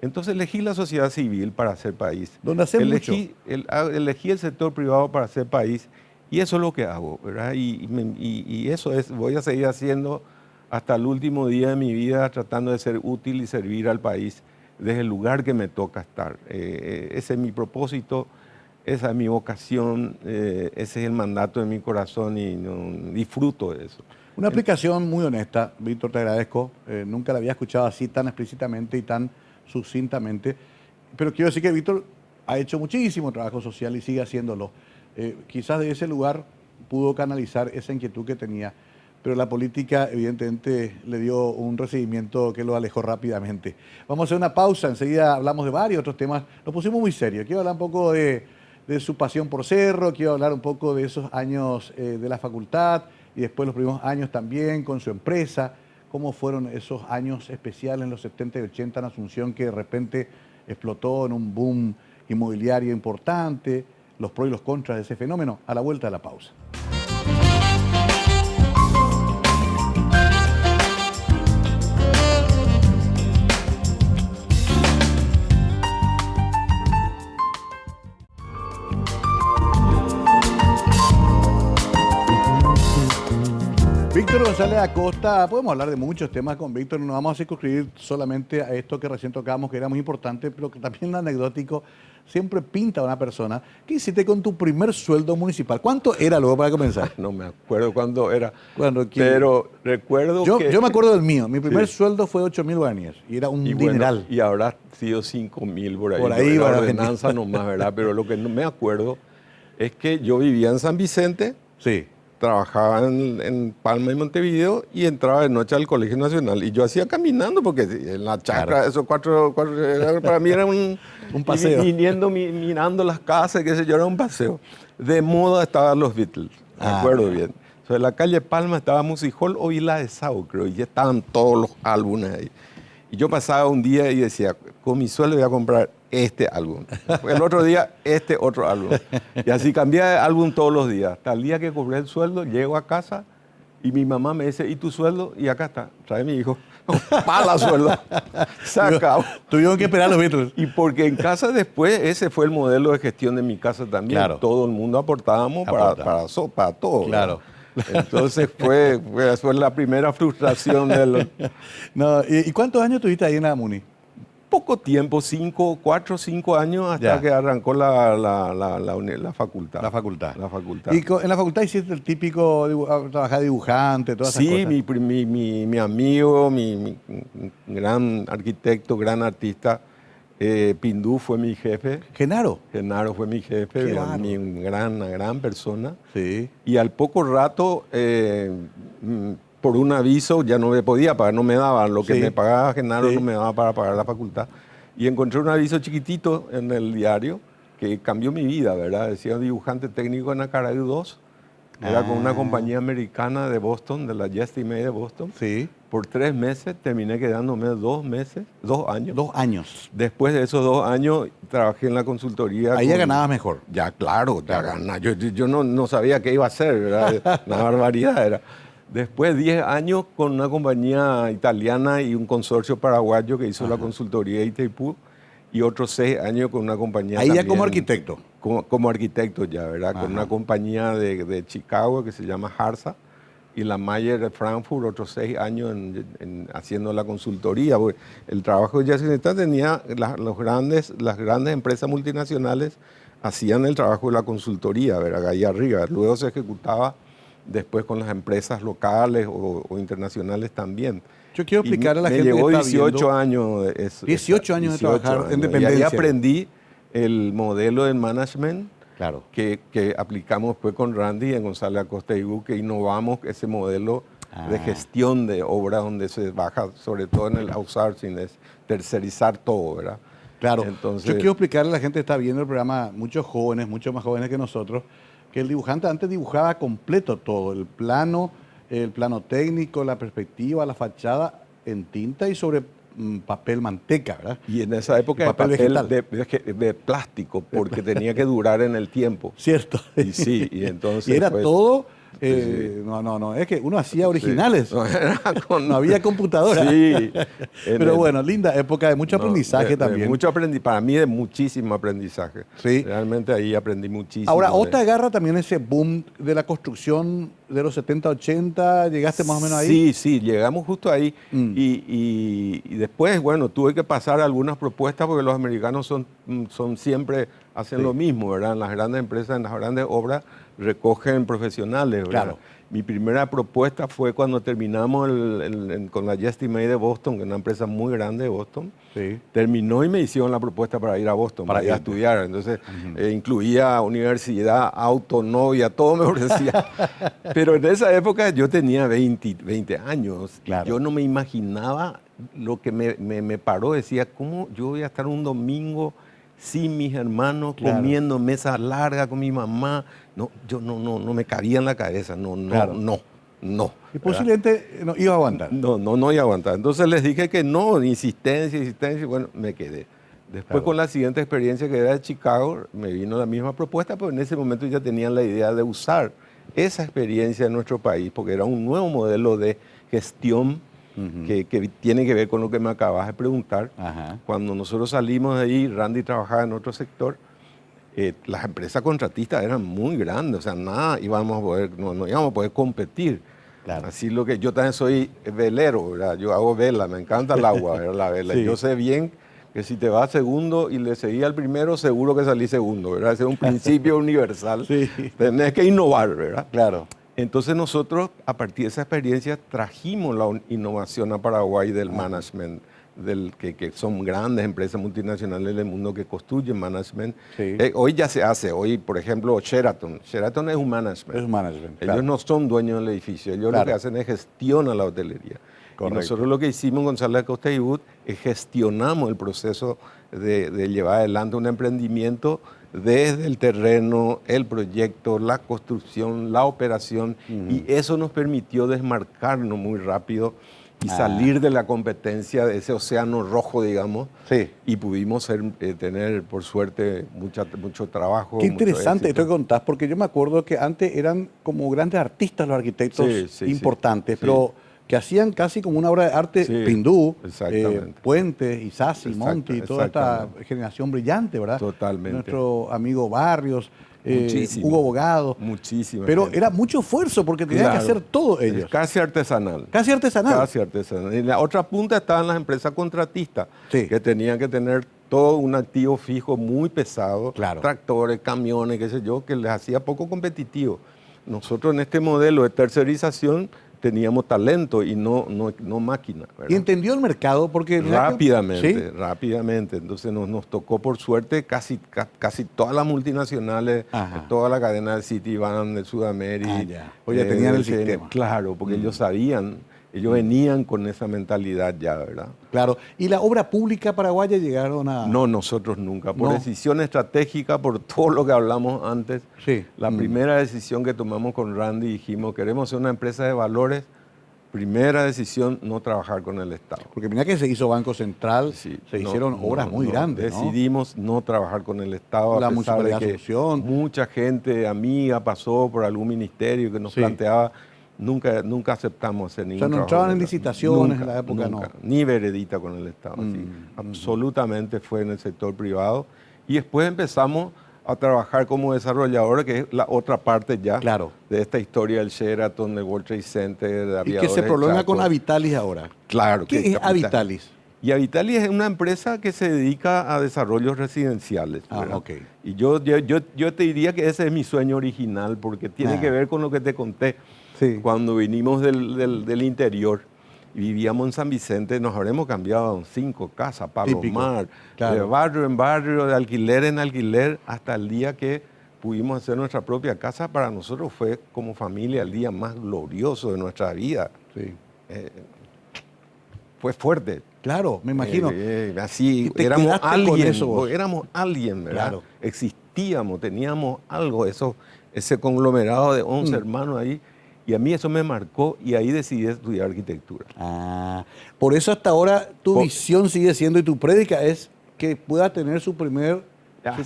Entonces elegí la sociedad civil para hacer país. Donde hace mucho. Elegí el sector privado para hacer país y eso es lo que hago, ¿verdad? Y eso voy a seguir haciendo hasta el último día de mi vida, tratando de ser útil y servir al país desde el lugar que me toca estar. Ese es mi propósito, esa es mi vocación, ese es el mandato de mi corazón y disfruto de eso. Una aplicación muy honesta, Víctor, te agradezco. Nunca la había escuchado así tan explícitamente y tan sucintamente. Pero quiero decir que Víctor ha hecho muchísimo trabajo social y sigue haciéndolo. Quizás de ese lugar pudo canalizar esa inquietud que tenía, pero la política evidentemente le dio un recibimiento que lo alejó rápidamente. Vamos a hacer una pausa, enseguida hablamos de varios otros temas. Nos pusimos muy serios. Quiero hablar un poco de su pasión por Cerro, quiero hablar un poco de esos años de la facultad y después los primeros años también con su empresa, cómo fueron esos años especiales en los 70 y 80 en Asunción que de repente explotó en un boom inmobiliario importante, los pros y los contras de ese fenómeno, a la vuelta de la pausa. Víctor González Acosta, podemos hablar de muchos temas con Víctor, no nos vamos a circunscribir solamente a esto que recién tocábamos, que era muy importante, pero que también anecdótico, siempre pinta a una persona. ¿Qué hiciste con tu primer sueldo municipal? ¿Cuánto era luego para comenzar? No me acuerdo cuándo era, Bueno, pero recuerdo que... Yo me acuerdo del mío, mi primer Sí. sueldo fue 8.000 guaraníes y era un Y bueno, dineral. y habrá sido 5.000 por ahí. Por ahí, la para ordenanza nomás, ¿verdad? Pero lo que no me acuerdo es que yo vivía en San Vicente, Sí, trabajaba en Palma y Montevideo y entraba de noche al Colegio Nacional. Y yo hacía caminando porque en la chacra, Claro. esos para mí era un paseo. Viniendo, mirando las casas, qué sé yo, era un paseo. De moda estaban los Beatles, me acuerdo bien. O sea, en la calle Palma estaba Music Hall o Vila de Sao, creo, y ya estaban todos los álbumes ahí. Y yo pasaba un día y decía, con mi sueldo voy a comprar este álbum. El otro día, este otro álbum. Y así cambié de álbum todos los días. Hasta el día que cobré el sueldo, llego a casa y mi mamá me dice, ¿y tu sueldo? Y acá está, trae mi hijo. Pala sueldo. Se acabó. tuvieron que esperar los Beatles. Y porque en casa después, ese fue el modelo de gestión de mi casa también. Claro. Todo el mundo aportábamos para todo. Claro. ¿verdad? Entonces fue la primera frustración del... No, ¿y cuántos años tuviste ahí en la MUNI? Poco tiempo, 4 o 5 años hasta Ya. que arrancó la facultad. La facultad. La facultad. ¿Y en la facultad hiciste el típico trabajar dibujante, todas esas Sí, cosas? mi amigo, mi gran arquitecto, gran artista, Pindú fue mi jefe, Genaro. Genaro fue mi jefe, Qué bárbaro. una gran persona. Sí. Y al poco rato, por un aviso, ya no me podía pagar, no me daban. Lo que Sí. me pagaba Genaro Sí. no me daba para pagar la facultad. Y encontré un aviso chiquitito en el diario que cambió mi vida, ¿verdad? Decía dibujante técnico en Acaraí 2. Era con una compañía americana de Boston, de la Jesty-May de Boston. Sí. Por 3 meses terminé quedándome 2 años. 2 años. Después de esos 2 años trabajé en la consultoría. Ahí ya ganabas mejor. Ya, claro, ya ganaba. Yo no sabía qué iba a hacer, ¿verdad? Una barbaridad era. Después 10 años con una compañía italiana y un consorcio paraguayo que hizo la consultoría de Itaipú. Y otros 6 años con una compañía ahí también, ya como arquitecto. Como arquitecto ya, ¿verdad? Con una compañía de Chicago que se llama Harsa y la Mayer de Frankfurt, otros 6 años haciendo la consultoría. Porque el trabajo de Jason tenía las grandes empresas multinacionales hacían el trabajo de la consultoría, ¿verdad? Ahí arriba. Luego se ejecutaba después con las empresas locales o internacionales también. Yo quiero explicar a la gente que llevó está 18 viendo, años. 18 años de trabajar en dependencia. Y ahí aprendí el modelo de management claro. que aplicamos después con Randy en González Acosta y Gu, que innovamos ese modelo de gestión de obra donde se baja, sobre todo en el outsourcing, es tercerizar todo, ¿verdad? Claro. Entonces, yo quiero explicarle a la gente que está viendo el programa, muchos jóvenes, mucho más jóvenes que nosotros, que el dibujante antes dibujaba completo todo, el plano técnico, la perspectiva, la fachada en tinta y sobre papel manteca, ¿verdad? Y en esa época papel de plástico, porque tenía que durar en el tiempo. Cierto. Y sí, y entonces... Y era pues, todo... sí. No, es que uno hacía originales. Sí. No había computadora. Sí. Pero bueno, linda época de mucho aprendizaje también. Mucho para mí de muchísimo aprendizaje. Sí. Realmente ahí aprendí muchísimo. Ahora, ¿Ota agarra también ese boom de la construcción de los 70, 80? ¿Llegaste más o menos ahí? Sí, llegamos justo ahí. Y después, bueno, tuve que pasar algunas propuestas porque los americanos son siempre, hacen lo mismo, ¿verdad? En las grandes empresas, en las grandes obras, recogen profesionales, ¿verdad? Claro. Mi primera propuesta fue cuando terminamos con la Jesty-May de Boston, que es una empresa muy grande de Boston. Sí. Terminó y me hicieron la propuesta para ir a Boston, para ir a estudiar. Entonces, incluía universidad, auto, novia, todo me ofrecía. Pero en esa época yo tenía 20 años. Claro. Yo no me imaginaba lo que me paró. Decía, ¿cómo yo voy a estar un domingo sin mis hermanos, comiendo mesa larga con mi mamá? No, yo no me cabía en la cabeza. No. Y posiblemente no iba a aguantar. No iba a aguantar. Entonces les dije que no, insistencia, y bueno, me quedé. Después con la siguiente experiencia que era de Chicago, me vino la misma propuesta, pero en ese momento ya tenían la idea de usar esa experiencia en nuestro país, porque era un nuevo modelo de gestión que tiene que ver con lo que me acabas de preguntar. Cuando nosotros salimos de ahí, Randy trabajaba en otro sector, las empresas contratistas eran muy grandes, o sea, nada íbamos a poder, no íbamos a poder competir. Claro. Así lo que yo también soy velero, ¿verdad? Yo hago vela, me encanta el agua, ¿verdad? La vela. Sí. Yo sé bien que si te vas segundo y le seguí al primero, seguro que salí segundo, ¿verdad? Ese es un principio universal. Sí. Tenés que innovar, ¿verdad? Claro. Entonces nosotros, a partir de esa experiencia, trajimos la innovación a Paraguay del management, que son grandes empresas multinacionales del mundo que construyen management. Sí. Hoy ya se hace, hoy por ejemplo Sheraton es un management. Es un management. Ellos no son dueños del edificio, ellos lo que hacen es gestionan la hotelería. Correcto. Y nosotros lo que hicimos en González Acosta y Wood es gestionamos el proceso de llevar adelante un emprendimiento desde el terreno, el proyecto, la construcción, la operación, y eso nos permitió desmarcarnos muy rápido y salir de la competencia de ese océano rojo, digamos, y pudimos tener, por suerte, mucho trabajo. Qué interesante esto éxito. que contás, porque yo me acuerdo que antes eran como grandes artistas los arquitectos importantes, pero que hacían casi como una obra de arte Pindú, Puentes, Isasi, Monti, toda esta generación brillante, ¿verdad? Totalmente. Nuestro amigo Barrios, Hugo Bogado. Muchísimo. Pero era mucho esfuerzo porque tenían que hacer todo ellos. Casi artesanal. Casi artesanal. Casi artesanal. Y en la otra punta estaban las empresas contratistas, que tenían que tener todo un activo fijo muy pesado, tractores, camiones, qué sé yo, que les hacía poco competitivo. Nosotros en este modelo de tercerización teníamos talento y no máquina, ¿verdad? Y entendió el mercado porque... Rápidamente. Entonces nos tocó, por suerte, casi todas las multinacionales, toda la cadena de Citibank, de Sudamérica. O ya tenían el sistema. Claro, porque ellos sabían Ellos venían con esa mentalidad ya, ¿verdad? Claro. ¿Y la obra pública paraguaya llegaron a...? No, nosotros nunca. Por No. decisión estratégica, por todo lo que hablamos antes, Sí. la primera decisión que tomamos con Randy, dijimos, queremos ser una empresa de valores. Primera decisión, no trabajar con el Estado. Porque mira que se hizo Banco Central, Sí, se no, hicieron obras muy grandes, ¿no? Decidimos no trabajar con el Estado, La a pesar de Municipalidad de que Asunción. mucha gente amiga pasó por algún ministerio que nos Sí. planteaba, nunca aceptamos hacer ningún O sea, no trabajo entraban con en el licitaciones Estado. en la época, Nunca, no. ni veredita con el Estado. Así. Absolutamente fue en el sector privado. Y después empezamos a trabajar como desarrolladores, que es la otra parte ya Claro. de esta historia del Sheraton, del World Trade Center, de Y que Aviadores se prolonga Chaco. con Avitalis ahora. Claro. ¿Qué que es Avitalis? Y Avitalis es una empresa que se dedica a desarrollos residenciales. Ah, ¿verdad? ok. Y yo te diría que ese es mi sueño original, porque tiene que ver con lo que te conté. Sí. Cuando vinimos del interior y vivíamos en San Vicente, nos habremos cambiado a 5 casas, Palomar, claro. de barrio en barrio, de alquiler en alquiler, hasta el día que pudimos hacer nuestra propia casa. Para nosotros fue como familia el día más glorioso de nuestra vida. Sí. Fue fuerte. Claro, me imagino. Así, Y te éramos quedaste con alguien, eso vos. éramos alguien, ¿verdad? Claro. Existíamos, teníamos algo, ese conglomerado de 11 hermanos ahí, y a mí eso me marcó y ahí decidí estudiar arquitectura. Ah, por eso hasta ahora tu visión sigue siendo y tu prédica es que pueda tener su primera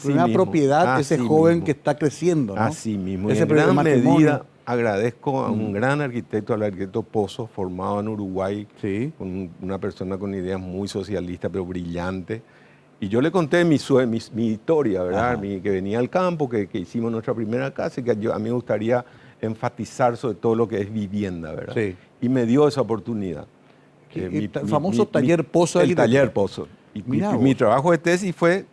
mismo, propiedad ese así joven mismo. que está creciendo, ¿no? Así mismo. Ese Y en primer gran matrimonio. medida agradezco a un gran arquitecto, al arquitecto Pozo, formado en Uruguay, Sí. con una persona con ideas muy socialistas, pero brillante. Y yo le conté mi historia, ¿verdad? Ajá. Que venía al campo, que hicimos nuestra primera casa y que a mí me gustaría enfatizar sobre todo lo que es vivienda, ¿verdad? Sí. Y me dio esa oportunidad. El famoso taller Pozo de El arquitectura. taller Pozo. Y Mirá mi vos. trabajo de tesis fue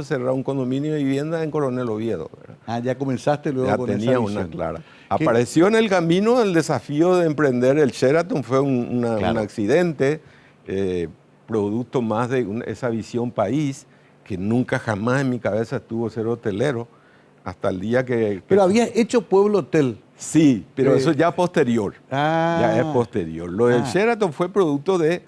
cerrar un condominio de vivienda en Coronel Oviedo, ¿verdad? Ah, ya comenzaste luego Ya con tenía esa una visión. clara. ¿Qué- Apareció en el camino el desafío de emprender el Sheraton, fue un Claro. accidente, producto más de esa visión país, que nunca jamás en mi cabeza estuvo ser hotelero, hasta el día que... Pero habías hecho Pueblo Hotel. Sí, pero eso ya posterior. Ah. Ya es posterior. Lo del Ah. Sheraton fue producto de...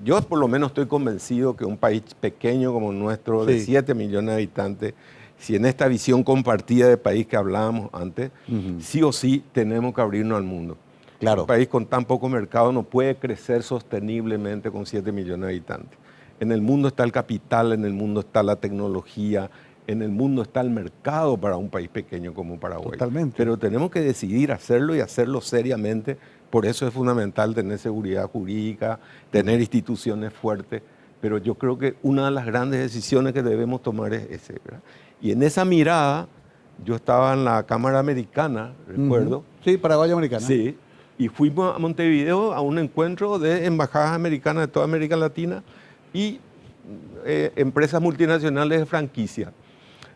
Yo por lo menos estoy convencido que un país pequeño como el nuestro, de Sí. 7 millones de habitantes, si en esta visión compartida de país que hablábamos antes, sí o sí tenemos que abrirnos al mundo. Claro. Un país con tan poco mercado no puede crecer sosteniblemente con 7 millones de habitantes. En el mundo está el capital, en el mundo está la tecnología, en el mundo está el mercado para un país pequeño como Paraguay. Totalmente. Pero tenemos que decidir hacerlo y hacerlo seriamente. Por eso es fundamental tener seguridad jurídica, tener instituciones fuertes. Pero yo creo que una de las grandes decisiones que debemos tomar es ese, ¿verdad? Y en esa mirada, yo estaba en la Cámara Americana, recuerdo. Sí, Paraguaya Americana. Sí, y fuimos a Montevideo a un encuentro de embajadas americanas de toda América Latina y empresas multinacionales de franquicia,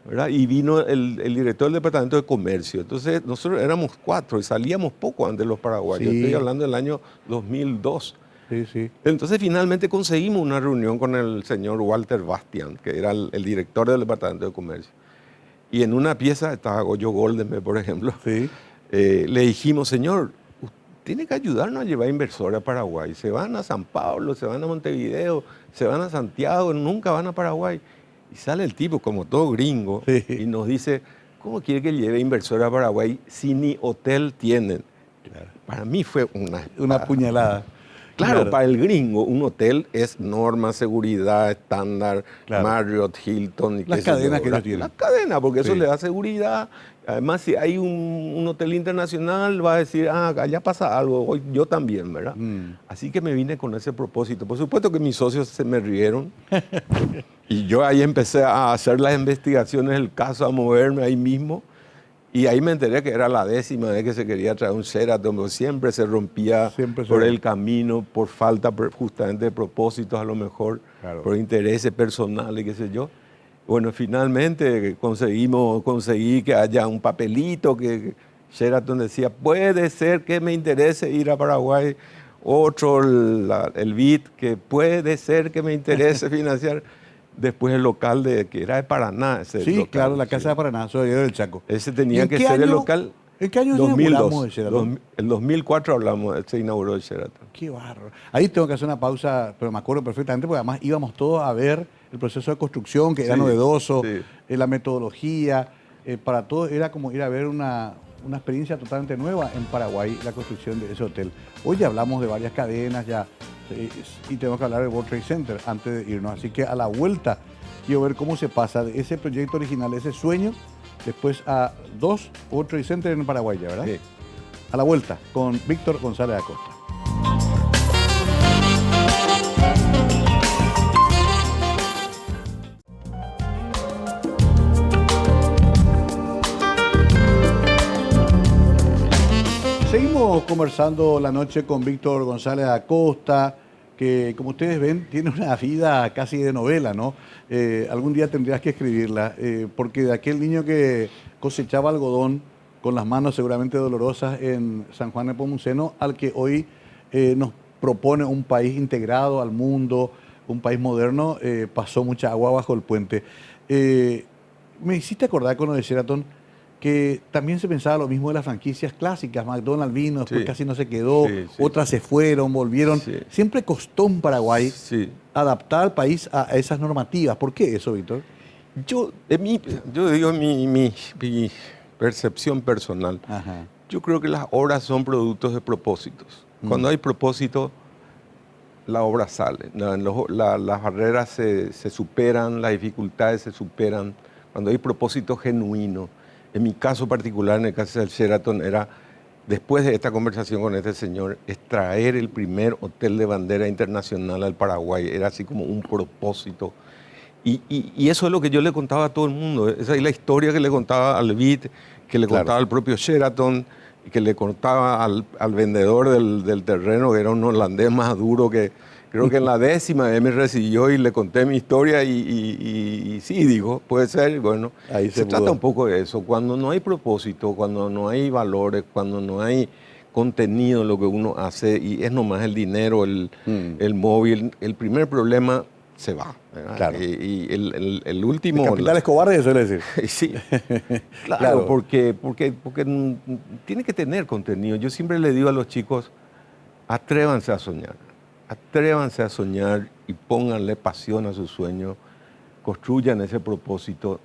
¿verdad? Y vino el director del Departamento de Comercio. Entonces, nosotros éramos 4 y salíamos poco antes de los paraguayos. Sí. Estoy hablando del año 2002. Sí, sí. Entonces, finalmente conseguimos una reunión con el señor Walter Bastian, que era el director del Departamento de Comercio. Y en una pieza estaba Goyo Goldenberg, por ejemplo. Sí. Le dijimos, señor, tiene que ayudarnos a llevar inversores a Paraguay. Se van a San Pablo, se van a Montevideo, se van a Santiago, nunca van a Paraguay. Y sale el tipo, como todo gringo, Sí. y nos dice, ¿cómo quiere que lleve inversores a Paraguay si ni hotel tienen? Claro. Para mí fue Una puñalada. Claro, para el gringo un hotel es norma, seguridad, estándar, Claro. Marriott, Hilton. Y Las qué sé yo, cadenas que ¿verdad? ellos tienen. Las cadenas, porque eso Sí. le da seguridad. Además, si hay un hotel internacional, va a decir, allá pasa algo, hoy yo también, ¿verdad? Así que me vine con ese propósito. Por supuesto que mis socios se me rieron. Y yo ahí empecé a hacer las investigaciones del caso, a moverme ahí mismo. Y ahí me enteré que era la 10ª vez que se quería traer un Sheraton, pero siempre se rompía Siempre se por rompe. el camino, por falta justamente de propósitos a lo mejor, Claro. por intereses personales, qué sé yo. Bueno, finalmente conseguí que haya un papelito que Sheraton decía, puede ser que me interese ir a Paraguay. Otro, el BID, que puede ser que me interese financiar. Después el local que era de Paraná. Ese Sí, local, claro, la sí. Casa de Paraná, soy yo del Chaco. Ese ¿Y tenía en que qué ser el año? local. ¿En qué año inauguramos el Sheraton? El 2004 se inauguró el Sheraton. Qué bárbaro. Ahí tengo que hacer una pausa, pero me acuerdo perfectamente, porque además íbamos todos a ver el proceso de construcción, que era novedoso, la metodología, para todos era como ir a ver una experiencia totalmente nueva en Paraguay, la construcción de ese hotel. Hoy ya hablamos de varias cadenas ya, y tenemos que hablar del World Trade Center antes de irnos. Así que a la vuelta quiero ver cómo se pasa de ese proyecto original, ese sueño, después a 2 World Trade Center en Paraguay, ¿verdad? Sí. A la vuelta con Víctor González Acosta. Seguimos conversando la noche con Víctor González Acosta, que como ustedes ven tiene una vida casi de novela, ¿no? Algún día tendrías que escribirla, porque de aquel niño que cosechaba algodón con las manos seguramente dolorosas en San Juan de Nepomuceno, al que hoy nos propone un país integrado al mundo, un país moderno, pasó mucha agua bajo el puente. Me hiciste acordar con lo de Sheraton que también se pensaba lo mismo de las franquicias clásicas. McDonald's vino, después casi no se quedó, otras se fueron, volvieron. Siempre costó en Paraguay adaptar al país a esas normativas. ¿Por qué eso, Víctor? Yo digo mi percepción personal. Ajá. Yo creo que las obras son productos de propósitos. Cuando hay propósito, la obra sale. Las barreras se superan, las dificultades se superan. Cuando hay propósito genuino. En mi caso particular, en el caso del Sheraton, era, después de esta conversación con este señor, es traer el primer hotel de bandera internacional al Paraguay. Era así como un propósito. Y eso es lo que yo le contaba a todo el mundo. Esa es la historia que le contaba al BID, que le contaba al propio Sheraton, que le contaba al vendedor del terreno, que era un holandés más duro que... Creo que en la 10ª él me recibió y le conté mi historia y sí, dijo, puede ser, bueno, ahí se trata un poco de eso. Cuando no hay propósito, cuando no hay valores, cuando no hay contenido en lo que uno hace y es nomás el dinero, el móvil, el primer problema se va. Claro. Y el último... El capital es cobarde, suele decir. Sí, claro. Porque tiene que tener contenido. Yo siempre le digo a los chicos, atrévanse a soñar. Atrévanse a soñar y pónganle pasión a su sueño, construyan ese propósito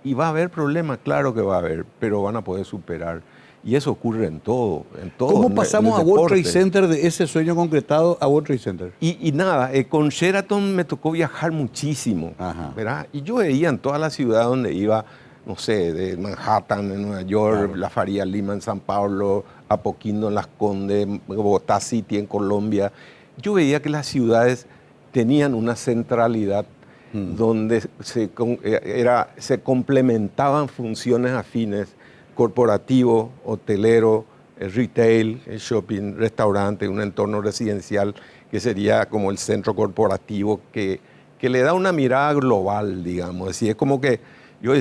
y va a haber problemas, claro que va a haber, pero van a poder superar. Y eso ocurre en todo. ¿Cómo pasamos a World Trade Center de ese sueño concretado a World Trade Center? Y nada, con Sheraton me tocó viajar muchísimo, ¿verdad? Y yo veía en toda la ciudad donde iba, no sé, de Manhattan en Nueva York, la Faria Lima en San Pablo, Apoquindo en Las Condes, Bogotá City en Colombia. Yo veía que las ciudades tenían una centralidad donde se complementaban funciones afines, corporativo, hotelero, retail, shopping, restaurante, un entorno residencial que sería como el centro corporativo que le da una mirada global, digamos. Así es como que yo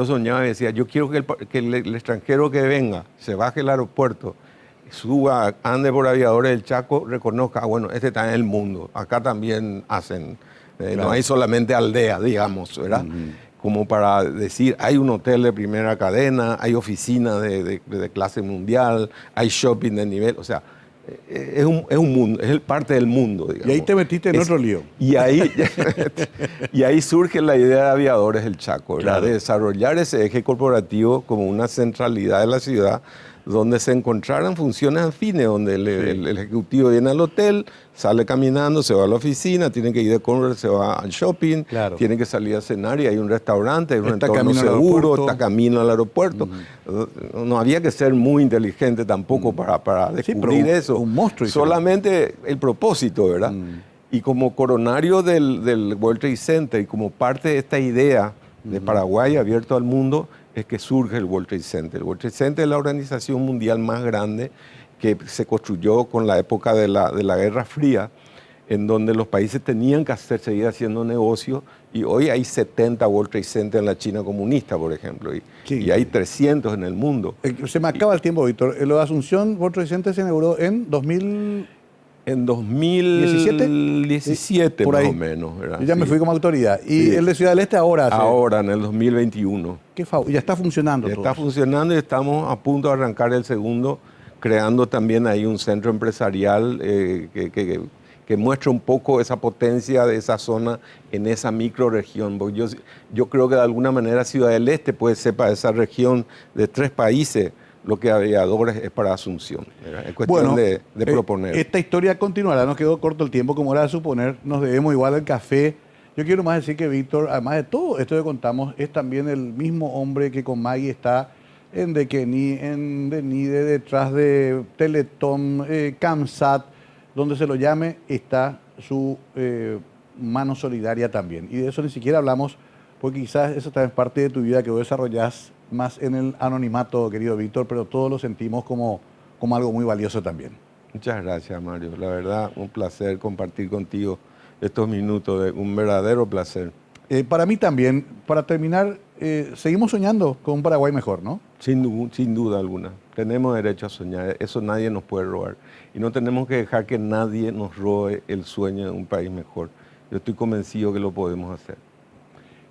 soñaba y decía, yo quiero que el extranjero que venga, se baje el aeropuerto, suba, ande por Aviadores del Chaco, reconozca, bueno, este está en el mundo, acá también hacen, no hay solamente aldea, digamos, ¿verdad? Como para decir, hay un hotel de primera cadena, hay oficina de clase mundial, hay shopping de nivel, o sea, es un mundo, es parte del mundo, digamos. Y ahí te metiste en otro lío. Y ahí surge la idea de Aviadores del Chaco, ¿verdad? De desarrollar ese eje corporativo como una centralidad de la ciudad, donde se encontraran funciones afines, donde el ejecutivo viene al hotel, sale caminando, se va a la oficina, tiene que ir de compra, se va al shopping, tiene que salir a cenar y hay un restaurante, hay un entorno seguro, está camino al aeropuerto. No había que ser muy inteligente tampoco para descubrir eso. Un monstruo. Solamente el propósito, ¿verdad? Y como coronario del World Trade Center y como parte de esta idea de Paraguay abierto al mundo, es que surge el World Trade Center. El World Trade Center es la organización mundial más grande que se construyó con la época de la Guerra Fría, en donde los países tenían que seguir haciendo negocio, y hoy hay 70 World Trade Center en la China comunista, por ejemplo, y hay 300 en el mundo. Se me acaba el tiempo, Víctor. Lo de Asunción, World Trade Center se inauguró en 2000... En 2017 por más ahí. o menos. ¿Verdad? Yo ya me Sí. fui como autoridad. ¿Y Sí. el de Ciudad del Este ahora? Ahora, en el 2021. Ya está funcionando Ya todo está eso. funcionando y estamos a punto de arrancar el segundo, creando también ahí un centro empresarial que muestre un poco esa potencia de esa zona en esa microregión. Porque yo creo que de alguna manera Ciudad del Este puede ser para esa región de 3 países lo que Aviadores es para Asunción. ¿Verdad? Es cuestión de proponer. Esta historia continuará, nos quedó corto el tiempo, como era de suponer, nos debemos igual el café. Yo quiero más decir que Víctor, además de todo esto que contamos, es también el mismo hombre que con Maggie está en Dequení, en Denide, detrás de Teletón, CAMSAT, donde se lo llame, está su mano solidaria también. Y de eso ni siquiera hablamos, porque quizás eso también es parte de tu vida que vos desarrollás más en el anonimato, querido Víctor, pero todos lo sentimos como algo muy valioso también. Muchas gracias, Mario. La verdad, un placer compartir contigo estos minutos, un verdadero placer. Para mí también, para terminar, seguimos soñando con un Paraguay mejor, ¿no? Sin duda alguna. Tenemos derecho a soñar, eso nadie nos puede robar. Y no tenemos que dejar que nadie nos robe el sueño de un país mejor. Yo estoy convencido que lo podemos hacer.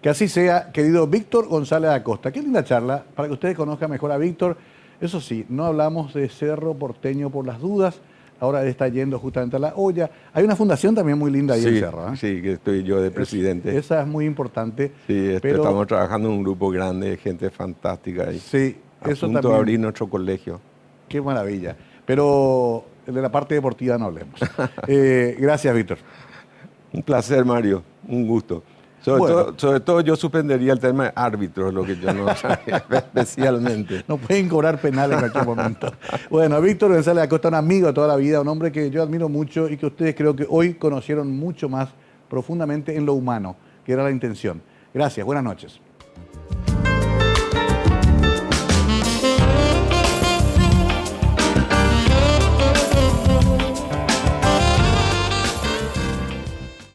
Que así sea, querido Víctor González Acosta. Qué linda charla, para que ustedes conozcan mejor a Víctor. Eso sí, no hablamos de Cerro Porteño por las dudas. Ahora él está yendo justamente a La Olla. Hay una fundación también muy linda ahí en Cerro. Sí, que estoy yo de presidente. Esa es muy importante. Sí, pero estamos trabajando en un grupo grande de gente fantástica ahí. Sí, eso punto también. de abrir nuestro colegio. Qué maravilla. Pero de la parte deportiva no hablemos. Gracias, Víctor. Un placer, Mario. Un gusto. Sobre todo yo suspendería el tema de árbitros, lo que yo no sabía especialmente. No pueden cobrar penales en cualquier momento. Bueno, Víctor González Acosta, un amigo de toda la vida, un hombre que yo admiro mucho y que ustedes creo que hoy conocieron mucho más profundamente en lo humano, que era la intención. Gracias, buenas noches.